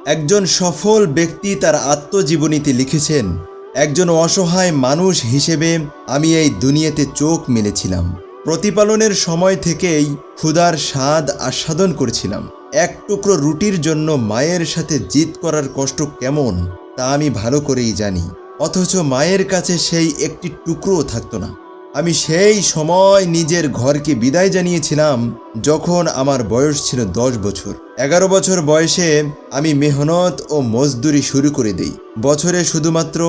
একজন সফল ব্যক্তি তার আত্মজীবনীতে লিখেছেন, একজন অসহায় মানুষ হিসেবে আমি এই দুনিয়াতে চোখ মেলেছিলাম। প্রতিপালনের সময় থেকেই ক্ষুধার স্বাদ আস্বাদন করেছিলাম। এক টুকরো রুটির জন্য মায়ের সাথে জিদ করার কষ্ট কেমন তা আমি ভালো করেই জানি। অথচ মায়ের কাছে সেই একটি টুকরোও থাকতো না। আমি সেই সময় নিজের ঘরকে বিদায় জানিয়েছিলাম যখন আমার বয়স ছিল 10 বছর। 11 বছর বয়সে আমি মেহনত ও মজদুরি শুরু করে দেই। বছরে শুধুমাত্র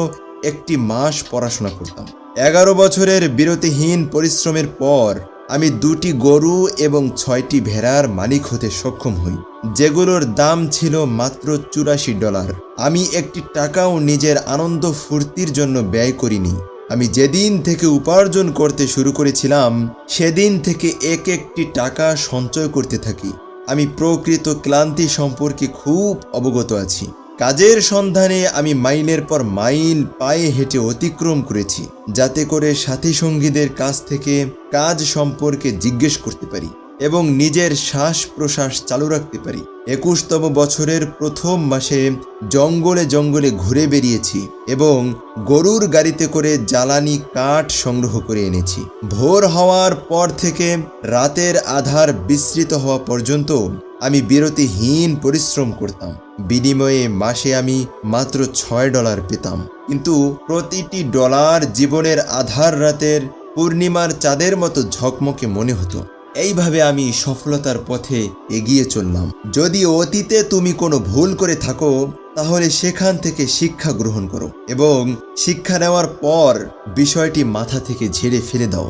একটি মাস পড়াশোনা করতাম। 11 বছরের বিরতিহীন পরিশ্রমের পর আমি 2টি গরু এবং 6টি ভেড়ার মালিক হতে সক্ষম হই, যেগুলোর দাম ছিল মাত্র $84। আমি একটি টাকাও নিজের আনন্দ ফুর্তির জন্য ব্যয় করিনি। আমি যেদিন থেকে উপার্জন করতে শুরু করেছিলাম সেদিন থেকে এক একটি টাকা সঞ্চয় করতে থাকি। আমি প্রকৃত ক্লান্তি সম্পর্কে খুব অবগত আছি। কাজের সন্ধানে আমি মাইলের পর মাইল পায়ে হেঁটে অতিক্রম করেছি, যাতে করে সাথী সঙ্গীদের কাছ থেকে কাজ সম্পর্কে জিজ্ঞেস করতে পারি এবং নিজের শ্বাস প্রশ্বাস চালু রাখতে পারি। 21তম বছরের প্রথম মাসে জঙ্গলে জঙ্গলে ঘুরে বেরিয়েছি এবং গরুর গাড়িতে করে জ্বালানি কাঠ সংগ্রহ করে এনেছি। ভোর হওয়ার পর থেকে রাতের আধার বিস্তৃত হওয়া পর্যন্ত আমি বিরতিহীন পরিশ্রম করতাম। বিনিময়ে মাসে আমি মাত্র $6 পেতাম, কিন্তু প্রতিটি ডলার জীবনের আধার রাতের পূর্ণিমার চাঁদের মতো ঝকমকে মনে হতো। এইভাবে আমি সফলতার পথে এগিয়ে চললাম। যদি অতীতে তুমি কোনো ভুল করে থাকো তাহলে সেখান থেকে শিক্ষা গ্রহণ করো এবং শিক্ষা নেওয়ার পর বিষয়টি মাথা থেকে ঝেড়ে ফেলে দাও।